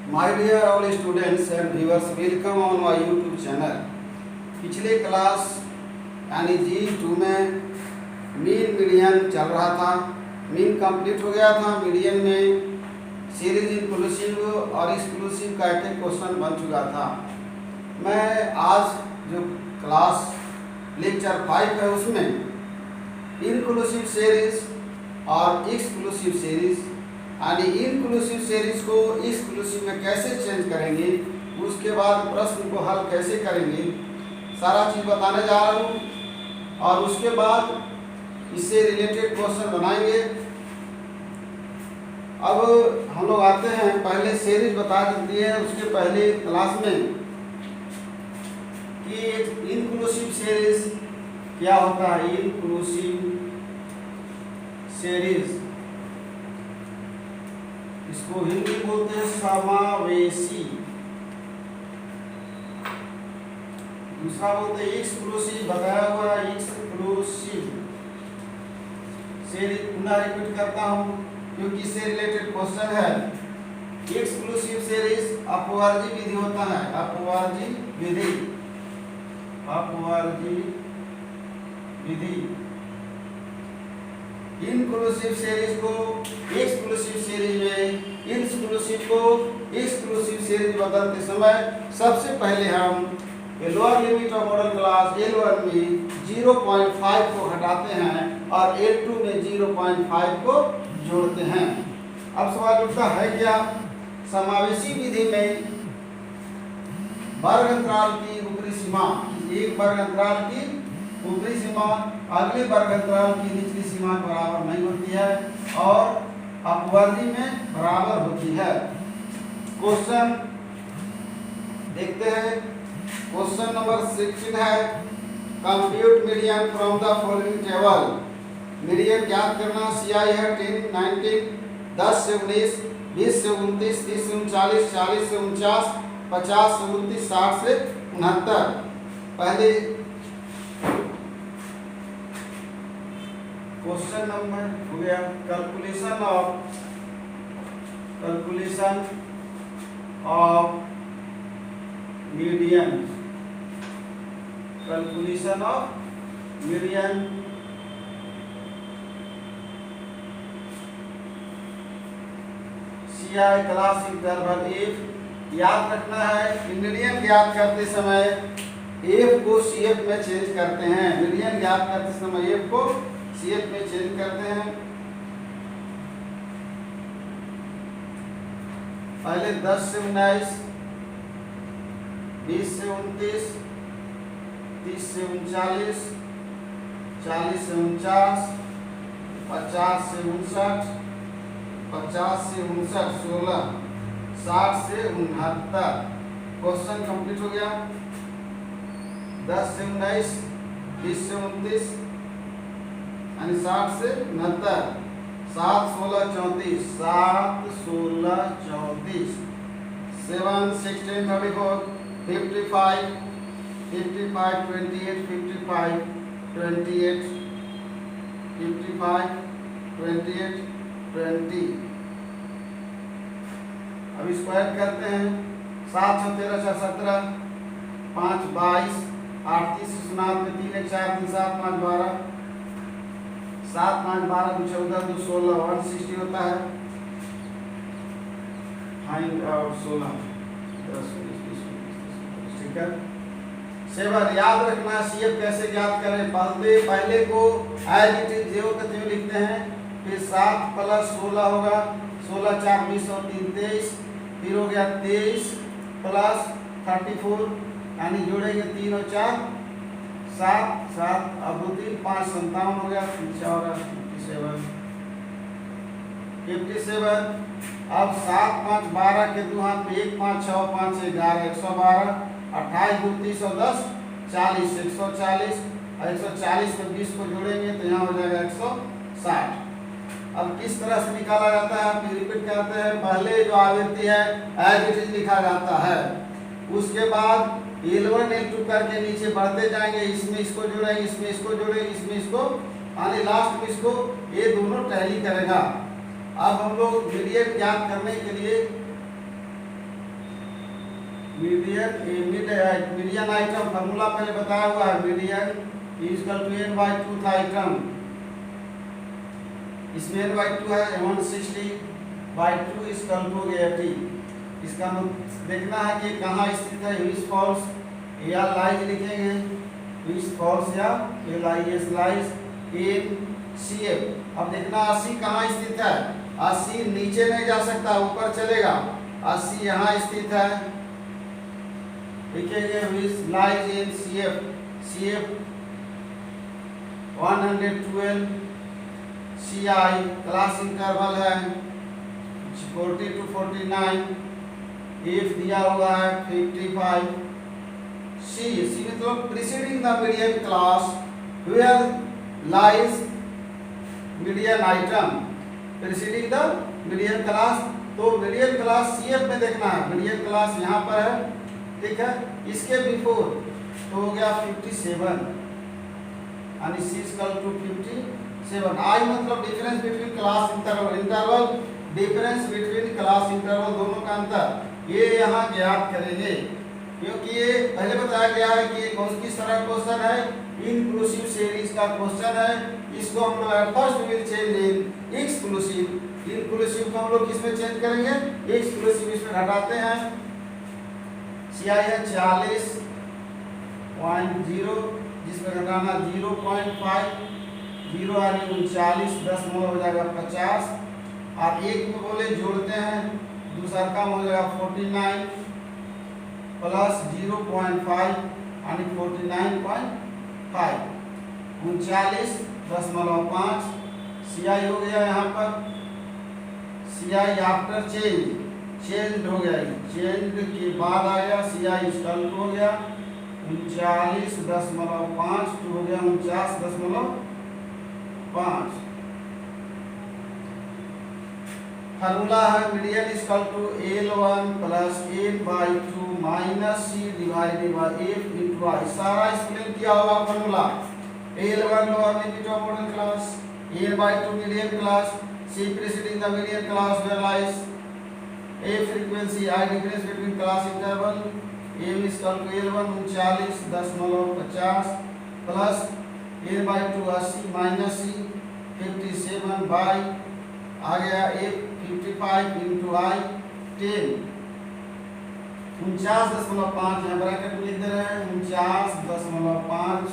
My dear all students and viewers, welcome on my YouTube channel. पिछले class यानी G2 में mean median चल रहा था। मीन कंप्लीट हो गया था। मीडियन में सीरीज इंक्लूसिव और एक्सक्लूसिव का एक क्वेश्चन बन चुका था। मैं आज जो क्लास लेक्चर 5 है उसमें इंक्लूसिव सीरीज और एक्सक्लूसिव सीरीज यानी इंक्लूसिव सीरीज को एक्सक्लूसिव में कैसे चेंज करेंगे, उसके बाद प्रश्न को हल कैसे करेंगे, सारा चीज़ बताने जा रहा हूँ। और उसके बाद इससे रिलेटेड क्वेश्चन बनाएंगे। अब हम लोग आते हैं, पहले सीरीज बता देती है उसके पहले क्लास में कि इंक्लूसिव सीरीज क्या होता है। इंक्लूसिव सीरीज इसको हिंदी बोलते हैं समावेशी, दूसरा बोलते हैं एक्सक्लूसिव, बताया हुआ एक्सक्लूसिव सीरीज। पुनः रिपीट करता हूँ क्योंकि इससे रिलेटेड क्वेश्चन है। एक्सक्लूसिव सीरीज अपवर्जी विधि होता है, अपवर्जी विधि, अपवर्जी विधि। इंक्लूसिव सीरीज को एक्सक्लूसिव सीरीज में, इंक्लूसिव को एक्सक्लूसिव सीरीज बदलते समय सबसे पहले हम lower limit of model class L1 में 0.5 को हटाते हैं और L2 में 0.5 को जोड़ते हैं। अब सवाल उठता है क्या, समावेशी विधि में वर्ग अंतराल की ऊपरी सीमा, एक वर्ग अंतराल की ऊपरी सीमा अगले वर्ग अंतराल की निचली सीमा के बराबर नहीं होती है और अपवर्गी में बराबर होती है। क्वेश्चन देखते हैं। क्वेश्चन नंबर 16 है, compute median from the following table. Median ज्ञात करना। CI है 10, 19, 10 से 19, 20 से 29, 30 से 39, 40 से 49, 50 से 29, 60 से 69। पहले क्वेश्चन नंबर हो गया calculation of median, calculation of median. CI class interval F। याद रखना है कि मीडियन ज्ञात करते समय F को CF में चेंज करते हैं। मीडियन ज्ञात करते समय F को CF में चेंज करते हैं। पहले 10 से 19, 20 से 29, 30 से 39, 40 से 49, 50 से 59, 50 से 59, 16, 60 से 69। क्वेश्चन कंप्लीट हो गया। 10 से 19, 20 से 29 यानी 60 से 69, 7, 16, 34, 7, 16, 34, 7, 16, 34, 55, 55, 28, 55, 28, 55, 28, 20। अब इसको ऐड करते हैं। 7, 6, 13, 4, 17, 5, 22, 8, 30, 59, 3, 1, 4, 3, 7, 5, 12, 7, 5, 12, 2, 14, 2, 16, 160 होता है। फाइंड आउट 16, 10, 20, 25, ठीक है। 7 याद रखना। CF कैसे ज्ञात करें, पहले को एज इट इज 0 के 0 लिखते हैं, फिर 7 प्लस 16 होगा, 16, 4, 20 और 3, 23, फिर हो गया 23 प्लस 34 यानी जोड़ेंगे 3 और 4, 7, 7, अब 2, 3, 5, 57 हो गया, 57। अब 7, 5, 12 के दो हाथ में 1, 5, 6, 5, 11, 112, 28, 29 और 10, 40, 140, और 140 में 20 को जोड़ेंगे तो यहाँ हो जाएगा 160। अब किस तरह से निकाला जाता है, फिर रिपीट करते हैं। पहले जो आवृत्ति है एज इट इज लिखा जाता है, उसके बाद L1 L2 करके नीचे बढ़ते जाएंगे। इसमें इसको जोड़ेंगे, इसमें इसको जोड़ेंगे, इसमें इसको, यानी लास्ट में इसको, ये दोनों टैली करेगा। अब हम लोग मीडियन ज्ञात करने के लिए मीडियन आइटम फॉर्मूला पहले बताया हुआ है, median equal to n by 2 था आइटम, इसमें n बाई 2 है, 160 बाई 2 इक्वल टू 80। इसका देखना है कि कहाँ स्थित है, विच फॉल्स या लाइज लिखेंगे, विच फॉल्स या लाइज इन CF। अब देखना 80 कहाँ स्थित है, 80 नीचे नहीं जा सकता, ऊपर चलेगा, 80 यहाँ स्थित है, लिखेंगे which lies in CF 112 CI, class interval है 40 to 49, if दिया हुआ है 55। C मतलब preceding the median class where lies median item, preceding the median class। तो median class CF में देखना है, median class यहाँ पर है, ठीक है। इसके बिफोर तो हो गया 57 यानी C इक्वल टू 57। I मतलब difference between class interval difference between class interval दोनों का अंतर, ये यहाँ ज्ञात करेंगे, क्योंकि ये पहले बताया गया है कि कौन किस तरह क्वेश्चन है, इंक्लूसिव सीरीज का क्वेश्चन है। इसको हम लोग first will change in exclusive, inclusive को हम लोग किस में चेंज करेंगे, एक्सक्लूसिव, इसमें घटाते हैं। CI है 40.0, जिसमें घटाना 0.5, 0 यानी 39 दशमलव हो जाएगा 50, और एक में बोले जोड़ते हैं, दूसरा काम हो जाएगा 49 प्लस 0.5 यानी 49.5, 39.5 CI हो गया यहाँ पर। CI आफ्टर चेंज हो गया, चेंज के बाद आया CI इक्वल टू हो गया 39.5 टू हो गया 49.5। फार्मूला है median equal to L1 plus n by 2 minus C divided by F into I। सारा एक्सप्लेन किया हुआ formula, L1 lower limit of model class, n by 2 median class, C preceding the median class where lies, A frequency, I difference between class interval, M is equal to L1 39.50 plus n by 2 80 minus C 57 by आ गया F 55 into I 10 49.5, यहाँ bracket में लिख दे रहे हैं 49.5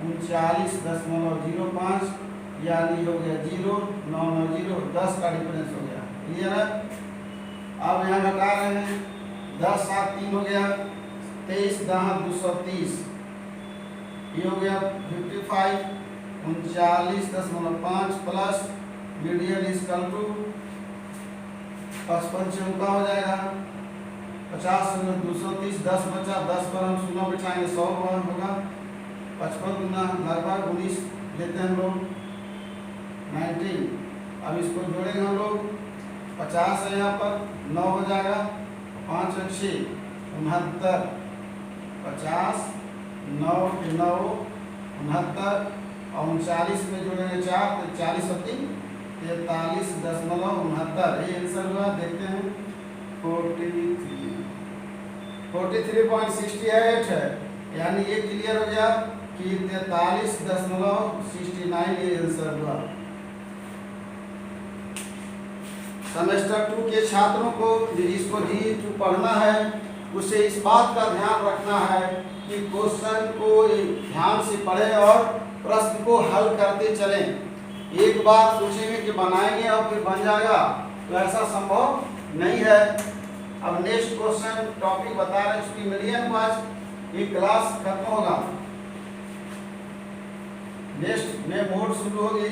39.05 यानी हो गया 0 9 9 0 10 का डिफरेंस हो गया, क्लियर है। अब यहाँ घटा रहे हैं, 10 7 3 हो गया, 23 10 230, ये हो गया 55 39.5 प्लस मीडियन इक्वल टू 55 का हो जाएगा 50 में 230, 10 बचा, 10 पर हम 0 बिठाएंगे 100 होगा, 55 गुना लगभग 19 लेते हैं हम लोग 19। अब इसको जोड़ेंगे हम लोग, 50 है यहाँ पर 9 हो जाएगा, 5 और 6 69, 50 9 के 9 69 और 39 में जोड़ेंगे 4 तो 40 और 3 43.69, ये आंसर हुआ। देखते हैं 43.68 है, यानी ये क्लियर हो गया कि 43.69 ये आंसर हुआ। सेमेस्टर 2 के छात्रों को जिसको जी2 पढ़ना है उसे इस बात का ध्यान रखना है कि क्वेश्चन को ध्यान से पढ़ें और प्रश्न को हल करते चलें। एक बार सोचेंगे कि बनाएंगे और फिर बन जाएगा, तो ऐसा संभव नहीं है। अब नेक्स्ट क्वेश्चन टॉपिक बता रहे हैं, उसकी मीडियन वाइज ये क्लास खत्म होगा, नेक्स्ट में बोर्ड शुरू होगी।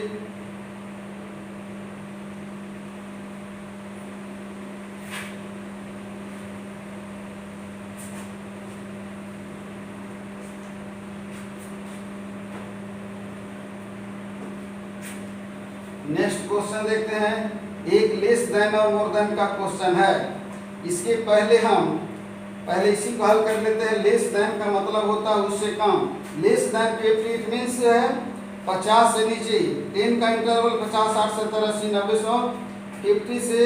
नेक्स्ट क्वेश्चन देखते हैं, एक लेस देन और मोर देन का क्वेश्चन है। इसके पहले इसी को हल कर लेते हैं। लेस देन का मतलब होता है उससे कम, लेस देन 50 मीन्स है 50 से नीचे, 10 का इंटरवल 50 60 70 80 90 100, 50 से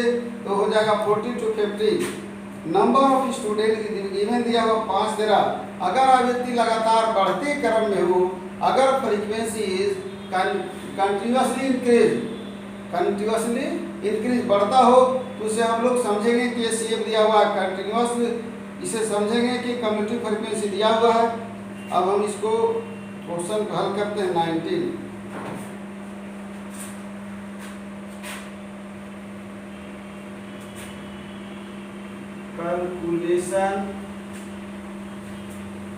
तो हो जाएगा 40 to 50, number of student given दिया हुआ 5 दे रहा। अगर आवृत्ति लगातार बढ़ते क्रम में हो, अगर फ्रीक्वेंसी इज कंटिन्यूसली इंक्रीज बढ़ता हो, तो उसे हम लोग समझेंगे कि ये CF दिया हुआ है कंटिन्यूस, इसे समझेंगे कि कम्यूटेटिव फ्रीक्वेंसी दिया हुआ है। अब हम इसको क्वेश्चन को हल करते हैं 19। Calculation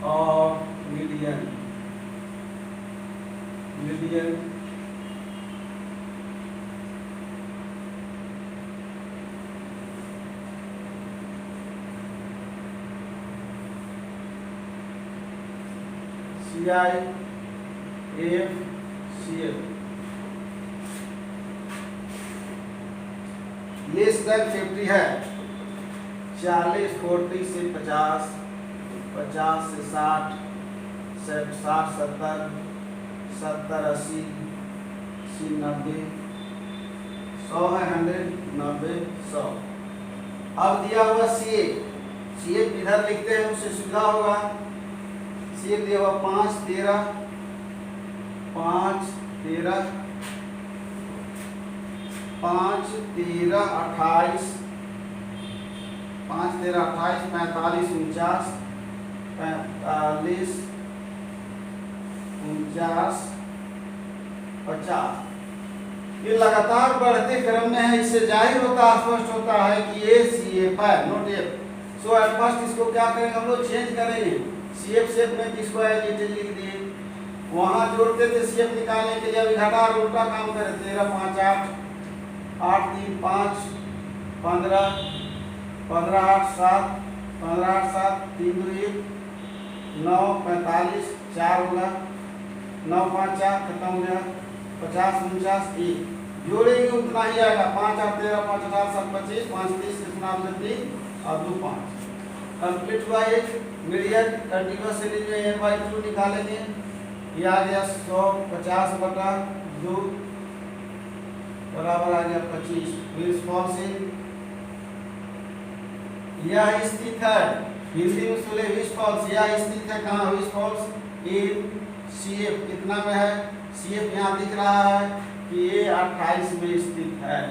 of median CIF less than 50 है। 40 40 से 50, 50 से 60, 60 70, 70 80, 80 90, 100 है 100, 90 100। अब दिया हुआ CF इधर लिखते हैं, उससे सुविधा होगा। CF दिया हुआ 5 13, 5 13, 5 13 28, 5 13 28, 45 49, 45 49 50। ये लगातार बढ़ते क्रम में है, इससे जाहिर होता स्पष्ट होता है कि ये CF है, note F। So at first इसको क्या करेंगे हम लोग, चेंज करेंगे। CF शेप में किसको है डिटेल लिख दिए, वहां जोड़ते थे CF निकालने के लिए। अभी घटा उल्टा काम करें। 13 5 8, 8 3 5 15, 15 8 7, 15 8 7 3 2 1 9 45 4 होगा, 9 5 4 खत्म हो गया, 50 49 1 जोड़ेंगे उतना ही आएगा। 5 8 13 5 18 7 25, 5 30 कितना 3 और 2 5 कंप्लीट हुआ। एक मीडियन कंटीन्यूअस सीरीज में n/2 निकालेंगे। ये आ गया 150 बटा 2 बराबर आ गया 25। व्हिच फॉल्स इन, यह स्थित है, हिंदी में बोले व्हिच फॉल्स, यह स्थित है कहाँ, व्हिच फॉल्स इन CF कितना में है, CF यहाँ दिख रहा है कि ये 28 में स्थित है।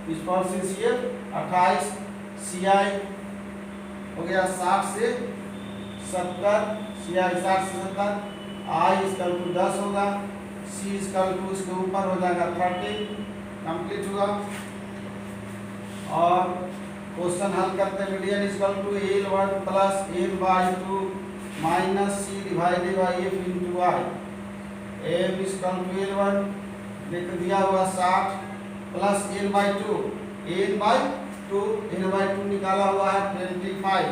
Which falls in CF 28। CI हो गया 60 से 70, CI 60 से 70, I इक्वल टू 10 होगा, C इक्वल टू उसके ऊपर हो जाएगा 30। कंप्लीट हुआ। और क्वेश्चन हल करते हैं। Median equal to L1 plus L/2 minus C divided by F into Y। M equal to L1 लिख दिया हुआ 60 प्लस L/2, L/2 निकाला हुआ है 25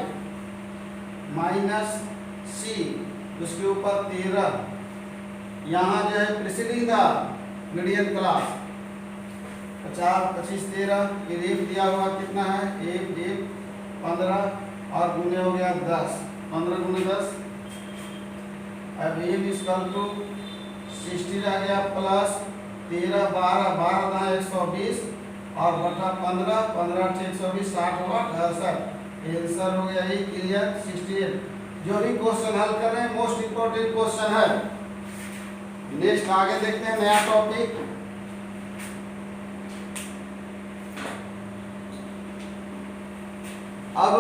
माइनस C उसके ऊपर 13। यहाँ जो है प्रीसीडिंग द मीडियन क्लास 50 25 13। फिर F दिया हुआ कितना है, F 15 और गुने हो गया 10, 15 गुने 10। अब M इक्वल टू 60 रह गया प्लस 13 12 12 ना 120 और बटा 15 15 से 120 60 होगा 68। आंसर हो गया ये क्लियर 68। जो भी क्वेश्चन हल कर रहे हैं मोस्ट इंपोर्टेंट क्वेश्चन है। नेक्स्ट आगे देखते हैं नया टॉपिक। अब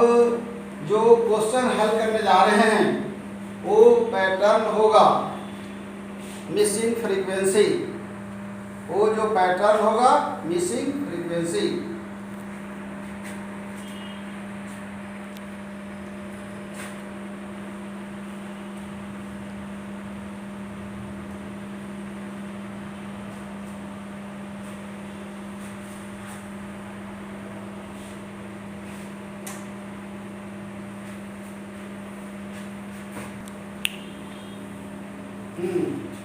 जो क्वेश्चन हल करने जा रहे हैं वो पैटर्न होगा मिसिंग फ्रीक्वेंसी। वो जो पैटर्न होगा मिसिंग फ्रीक्वेंसी।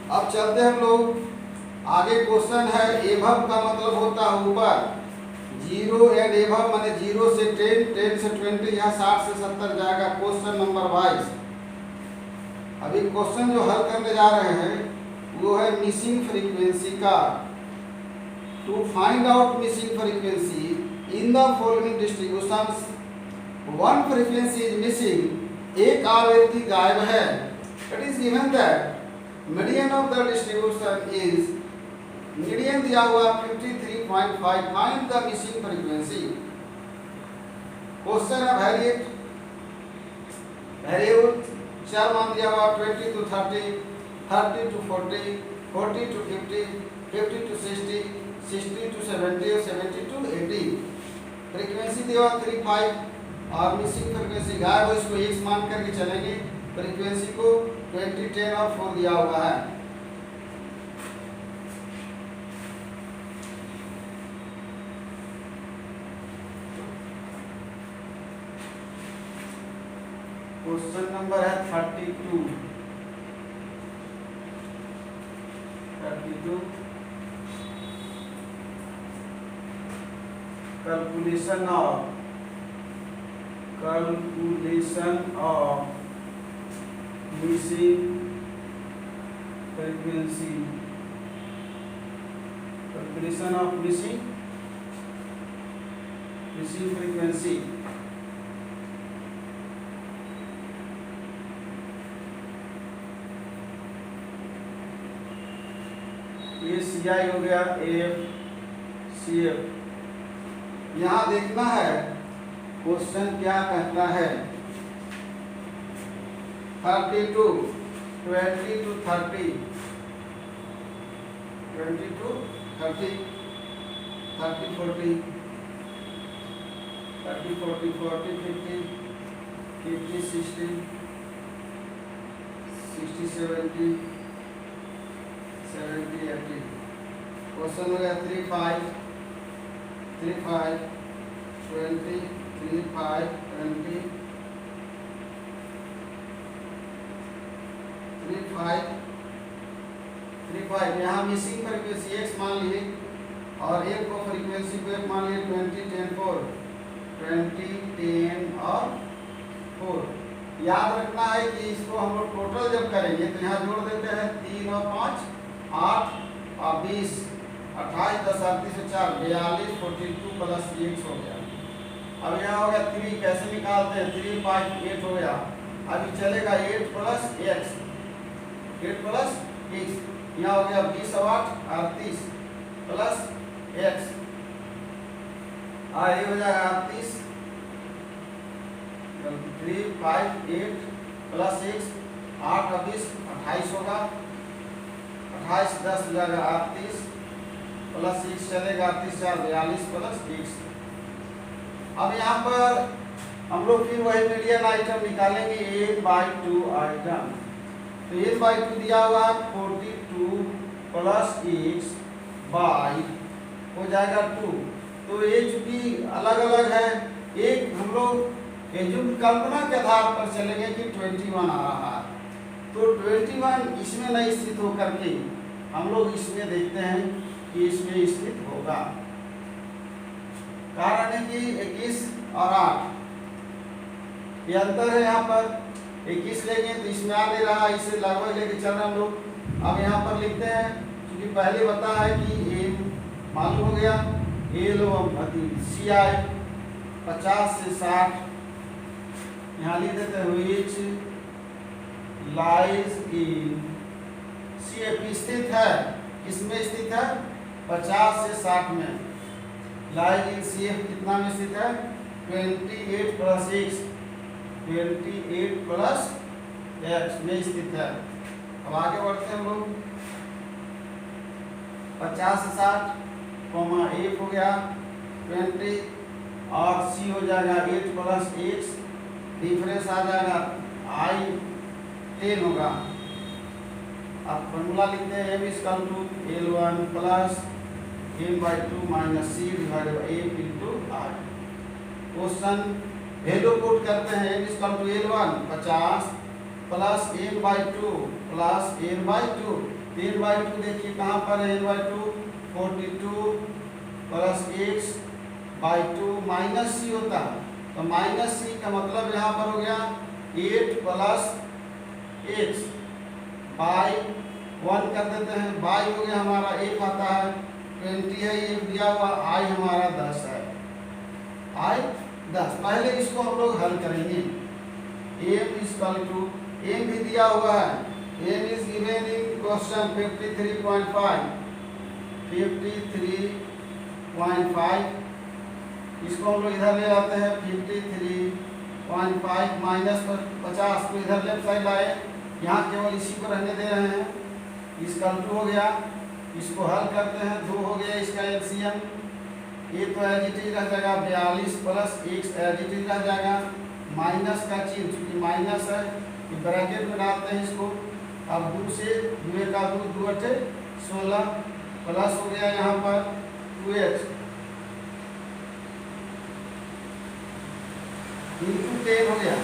अब चलते हैं हम लोग आगे। क्वेश्चन है एभव का मतलब होता है ऊपर, 0 एंड एभव माने 0 से 10, 10 से 20, यहाँ 60 से 70 जाएगा। Question number 22। अभी क्वेश्चन जो हल करने जा रहे हैं वो है मिसिंग फ्रीक्वेंसी का। To find out missing frequency in the following distributions one frequency is missing, एक आवृत्ति गायब है। It is given that median of the distribution is, median दिया हुआ 53.5, find the missing frequency. Question है वेरिएट वेरिएबल, चार मान दिया हुआ 20 to 30, 30 to 40, 40 to 50, 50 to 60, 60 to 70 और 70 to 80। फ्रीक्वेंसी दिया 35 और मिसिंग फ्रीक्वेंसी गायब है, इसको x मान करके चलेंगे। फ्रीक्वेंसी को 20, 10 और 4 दिया हुआ है। क्वेश्चन नंबर है 32। Calculation of missing frequency, calculation of missing frequency. ये CI हो गया, AF CF। यहाँ देखना है क्वेश्चन क्या कहता है। 32, 20 to 30, 20 to 30, 30 40, 30 40, 40 50, 50 60, 60 70, 70 80। क्वेश्चन हो गया 35, 35 20, 35 20, 35 यहाँ मिसिंग फ्रीक्वेंसी x मान लिए और एक को फ्रीक्वेंसी को एक मान लिए 20 10 4, 20 10 और 4। याद रखना है कि इसको हम लोग टोटल जब करेंगे तो यहाँ जोड़ देते हैं 3 और 5 8 और 20, 28 10 38 और 4 42, 42 प्लस x हो गया। अब यहाँ हो गया 3, कैसे निकालते हैं? 3 5 8 हो गया। अभी चलेगा 8 प्लस x, 8 प्लस x, यहाँ हो गया 20 और 8 38 प्लस x, ये हो जाएगा 38, 3 5 8 प्लस x, 8 और 20 28 होगा, 28 10 हो जाएगा 38 प्लस x चलेगा 38 4 42 प्लस x। अब यहाँ पर हम लोग फिर वही मीडियन आइटम निकालेंगे, 8/2 आइटम। तो 8/2 दिया हुआ 42 प्लस x बाई हो जाएगा 2। तो ये चूंकि अलग अलग है, एक हम लोग जो कल्पना के आधार पर चलेंगे कि 21 आ रहा है, तो 21 इसमें नहीं स्थित होकर के हम लोग इसमें देखते हैं कि इसमें स्थित होगा। कारण है कि 21 और 8 ये अंतर है। यहाँ पर 21 लेंगे तो इसमें आ नहीं रहा, इसे लगभग लेके चल रहे हम लोग। अब यहाँ पर लिखते हैं, क्योंकि पहले बता है कि ए मालूम हो गया, CI 50 से 60 यहाँ लिख देते हैं, which lies in CF स्थित है, किसमें स्थित है? 50 से 60 में। लाइज इन CF कितना में स्थित है? 28 प्लस x, 28 प्लस x में स्थित है। अब आगे बढ़ते हैं हम लोग। 50 से 60 कॉमा 1 हो गया 20 और C हो जाएगा 8 प्लस x, डिफरेंस आ जाएगा I 10 होगा। अब फॉर्मूला लिखते हैं, m equal to L1 plus m/2 minus C divided by a into r। Question value put करते हैं, m equal to L1 50 plus m/2 plus n/2। 10/2 देखिए कहाँ पर है? n/2 42 plus x/2 minus C होता है, तो माइनस C का मतलब यहाँ पर हो गया 8 प्लस x बाई 1 कर देते हैं, बाई हो गया हमारा 1 आता है 20 है, ये दिया हुआ I हमारा 10 है। आई 10। पहले इसको हम लोग हल करेंगे। m इक्वल टू m भी दिया हुआ है, m is given in question 53.5 इसको हम लोग इधर ले आते हैं 53.5 माइनस 50 को इधर लेफ्ट साइड लाए, यहाँ केवल इसी को रहने दे रहे हैं। इसका 2 हो गया, इसको हल करते हैं, 2 हो गया इसका एलसीएम, ये तो एडिटिव रह जाएगा 42 प्लस x एडिटिव रह जाएगा, माइनस का चिन्ह चूंकि माइनस है ब्रैकेट में डालते हैं इसको। अब 2 से 2 का 2 अठे 16 प्लस हो गया यहाँ पर 2h इंटू 10 हो गया।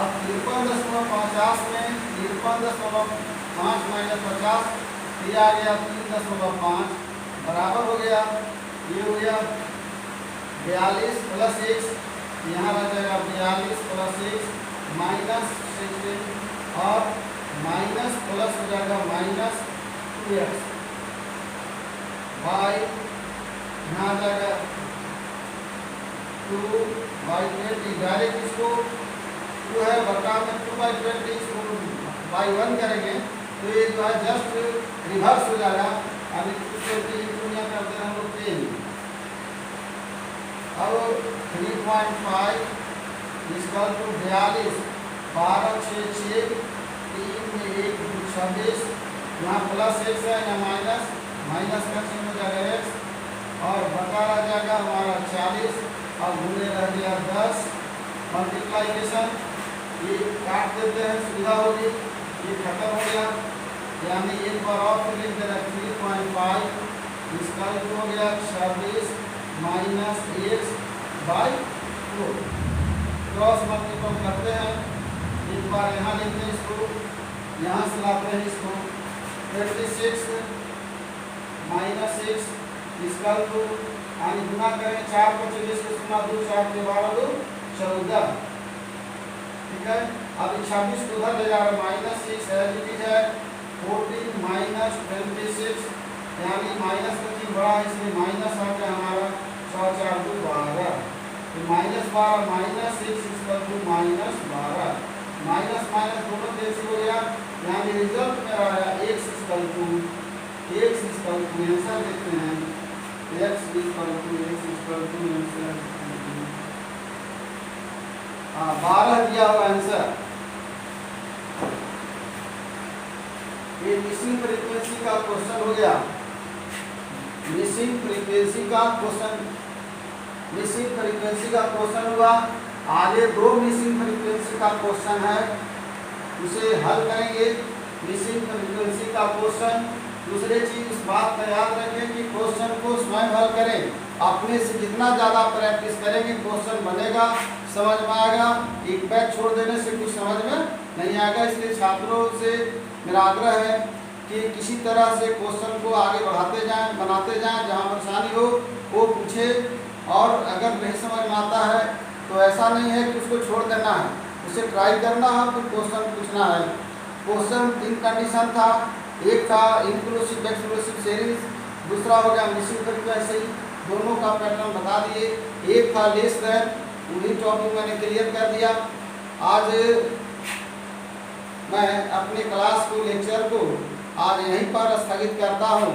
अब 53.50 में 53.5 माइनस 50 ये आ गया 3.5 बराबर हो गया, ये हो गया 42 प्लस x, यहाँ रह जाएगा 42 प्लस x माइनस 16 और माइनस प्लस हो जाएगा माइनस 2x बाई यहाँ आ जाएगा 2/20। डायरेक्ट इसको 2 है बटा में 2/20 इसको बाई 1 करेंगे तो ये जो है जस्ट रिवर्स हो जाएगा। अभी 220 दुनिया करते हैं हम लोग 10। अब 3.5 इसका तो 42 12 6 6 3 में 1 26 यहाँ प्लस x है यहाँ माइनस, माइनस का चिन्ह हो जाएगा x और बटा रह जाएगा हमारा 40। अब गुणे रह गया 10 मल्टीप्लाइकेशन ये काट देते हैं सुविधा होगी, ये खत्म हो गया, यानी एक बार और फिर लिख देना 3.5 इसका हो गया 26 minus x by 2 cross multiple करते हैं, एक बार यहाँ लिखते हैं इसको, यहाँ से लाते हैं इसको 26 माइनस x इसका तो यानी गुना करें 4 को 24 को सुना 2 4 के 12 2 14, ठीक है। अब 26 को उधर ले जा रहे माइनस 6 एडिटिव है 14 माइनस 26 यानी माइनस का चिन्ह बड़ा है इसलिए माइनस आ गया हमारा 6 4 2 12 तो minus 12 minus 6 equal to minus 12 minus minus दोनों कैंसिल हो गया, यानी रिजल्ट में आया x इक्वल टू आंसर देखते हैं x इक्वल टू आंसर 12 दिया हुआ आंसर। ये मिसिंग फ्रीक्वेंसी का क्वेश्चन हो गया, मिसिंग फ्रीक्वेंसी का क्वेश्चन हुआ। आगे 2 मिसिंग फ्रीक्वेंसी का क्वेश्चन है, उसे हल करेंगे। मिसिंग फ्रीक्वेंसी का क्वेश्चन, दूसरी चीज इस बात का याद रखें कि क्वेश्चन को स्वयं हल करें, अपने से जितना ज़्यादा प्रैक्टिस करेंगे क्वेश्चन बनेगा, समझ में आएगा। एक बैच छोड़ देने से कुछ समझ में नहीं आएगा, इसलिए छात्रों से मेरा आग्रह है कि किसी तरह से क्वेश्चन को आगे बढ़ाते जाएं, बनाते जाएं, जहां परेशानी हो वो पूछे, और अगर नहीं समझ में आता है तो ऐसा नहीं है कि उसको छोड़ देना है, उसे ट्राई करना है, फिर क्वेश्चन पूछना है। क्वेश्चन 3 कंडीशन था, एक था इंक्लूसिव एक्सक्लूसिव सीरीज, दूसरा हो गया मिसिंग फ्रीक्वेंसी, दोनों का पैटर्न बता दिए। एक था लेस देन, वही टॉपिक मैंने क्लियर कर दिया। आज मैं अपने क्लास को लेक्चर को आज यहीं पर स्थगित करता हूं,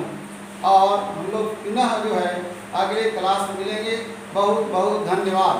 और हम लोग पुनः जो है अगले क्लास में मिलेंगे। बहुत बहुत धन्यवाद।